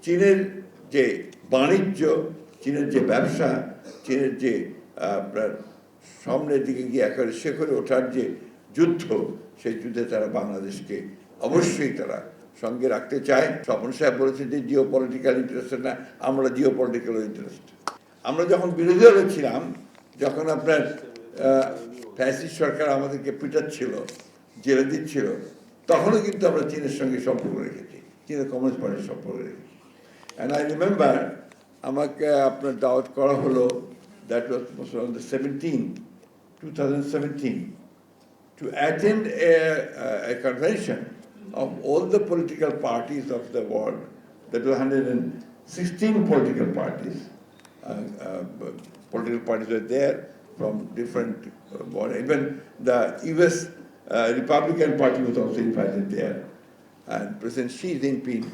চীনের যে বাণিজ্য, চীনের যে ব্যবসা, চীনের যে আপনার সামনের দিকে গিয়ে একেবারে শেখরে ওঠার যে যুদ্ধ, সেই যুদ্ধে তারা বাংলাদেশকে অবশ্যই তারা সঙ্গে রাখতে চায়। স্বপন সাহেব বলেছেন যে জিও পলিটিক্যাল ইন্টারেস্ট না, আমরা জিও পলিটিক্যাল ইন্টারেস্ট। আমরা যখন বিরোধী দলে ছিলাম, যখন আপনার ফ্যাসিস্ট সরকার আমাদেরকে পিটাচ্ছিল, জেলে দিচ্ছিল, তখনও কিন্তু আমরা চীনের সঙ্গে সম্পর্ক রেখেছি, চীনের কমিউনিস্ট পার্টির সম্পর্ক রেখেছি। অ্যান্ড আই রিমেম্বার আমাকে আপনার দাওয়াত করা হলো, that was on the 2017, to attend a convention of all the political parties of the world. That was 116 political parties. Political parties were there from different, even the US Republican Party was also invited there. And President Xi Jinping,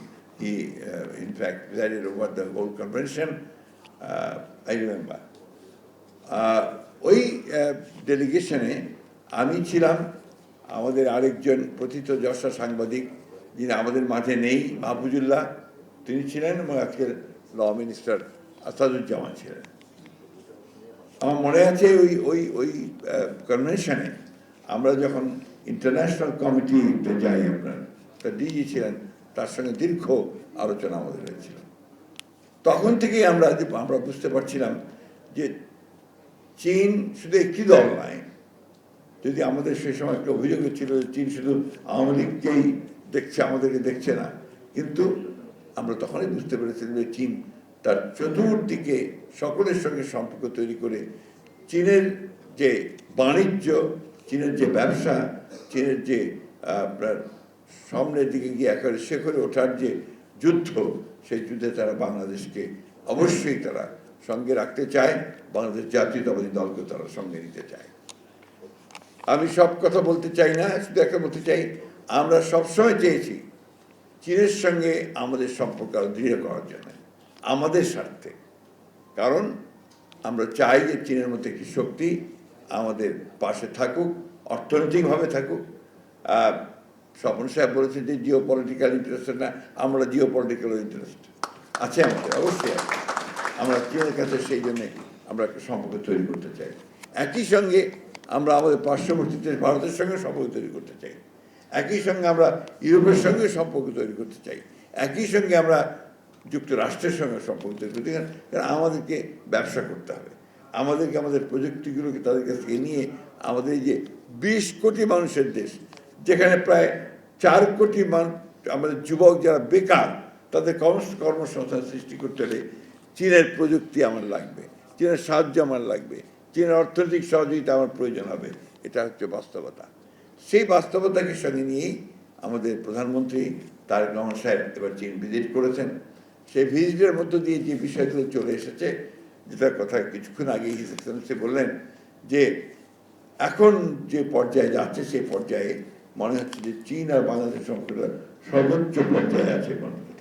he in fact presided over the whole convention, I remember. ওই ডেলিগেশনে আমি ছিলাম, আমাদের আরেকজন প্রথিতযশা সাংবাদিক যিনি আমাদের মাঝে নেই, মাহফুজুল্লাহ, তিনি ছিলেন, এবং আজকের ল মিনিস্টার আসাদুজ্জামান ছিলেন। আমার মনে আছে ওই ওই ওই কনভেনশনে আমরা যখন ইন্টারন্যাশনাল কমিটিতে যাই, আপনার তার ডিজি ছিলেন, তার সঙ্গে দীর্ঘ আলোচনা আমাদের হয়েছিল। তখন থেকেই আমরা বুঝতে পারছিলাম যে চীন শুধু একটি দল নয়। যদি আমাদের সেই সময় একটা অভিযোগ ছিল যে চীন শুধু আওয়ামী লীগকেই দেখছে, আমাদেরকে দেখছে না, কিন্তু আমরা তখনই বুঝতে পেরেছিলাম যে চীন তার চতুর্দিকে সকলের সঙ্গে সম্পর্ক তৈরি করে চীনের যে বাণিজ্য, চীনের যে ব্যবসা, চীনের যে আপনার সামনের দিকে গিয়ে একেবারে শেখরে ওঠার যে যুদ্ধ, সেই যুদ্ধে তারা বাংলাদেশকে অবশ্যই তারা সঙ্গে রাখতে চায়, বাংলাদেশ জাতীয়তাবাদী দলকে তারা সঙ্গে নিতে চায়। আমি সব কথা বলতে চাই না, শুধু একটা বলতে চাই, আমরা সবসময় চেয়েছি চীনের সঙ্গে আমাদের সম্পর্ক আরো দৃঢ় করার জন্য, আমাদের স্বার্থে। কারণ আমরা চাই যে চীনের মধ্যে একটি শক্তি আমাদের পাশে থাকুক, অর্থনৈতিকভাবে থাকুক। স্বপন সাহেব বলেছেন যে জিও পলিটিক্যাল ইন্টারেস্ট না, আমরা জিও পলিটিক্যাল ইন্টারেস্ট আছে আমাদের, অবশ্যই আছে। আমরা চীনের কাছে সেই জন্যে আমরা একটা সম্পর্ক তৈরি করতে চাই। একই সঙ্গে আমরা আমাদের পার্শ্ববর্তী দেশ ভারতের সঙ্গে সম্পর্ক তৈরি করতে চাই, একই সঙ্গে আমরা ইউরোপের সঙ্গে সম্পর্ক তৈরি করতে চাই, একই সঙ্গে আমরা যুক্তরাষ্ট্রের সঙ্গে সম্পর্ক তৈরি করতে চাই। কারণ আমাদেরকে ব্যবসা করতে হবে, আমাদেরকে আমাদের প্রযুক্তিগুলোকে তাদের কাছ থেকে নিয়ে আমাদের এই যে 20 কোটি মানুষের দেশ, যেখানে প্রায় 4 কোটি আমাদের যুবক যারা বেকার, তাদের কর্মসংস্থান সৃষ্টি করতে হলে চীনের প্রযুক্তি আমার লাগবে, চীনের সাহায্য আমার লাগবে, চীনের অর্থনৈতিক সহযোগিতা আমার প্রয়োজন হবে। এটা হচ্ছে বাস্তবতা। সেই বাস্তবতাকে সঙ্গে নিয়েই আমাদের প্রধানমন্ত্রী তারেক রহমান সাহেব এবার চীন ভিজিট করেছেন। সেই ভিজিটের মধ্য দিয়ে যে বিষয়গুলো চলে এসেছে, যেটার কথা কিছুক্ষণ আগেই হিস এক্সেলেন্সি বললেন, যে এখন যে পর্যায়ে যাচ্ছে সেই পর্যায়ে মনে হচ্ছে যে চীন আর বাংলাদেশ সম্পর্কে সর্বোচ্চ পর্যায়ে আছে।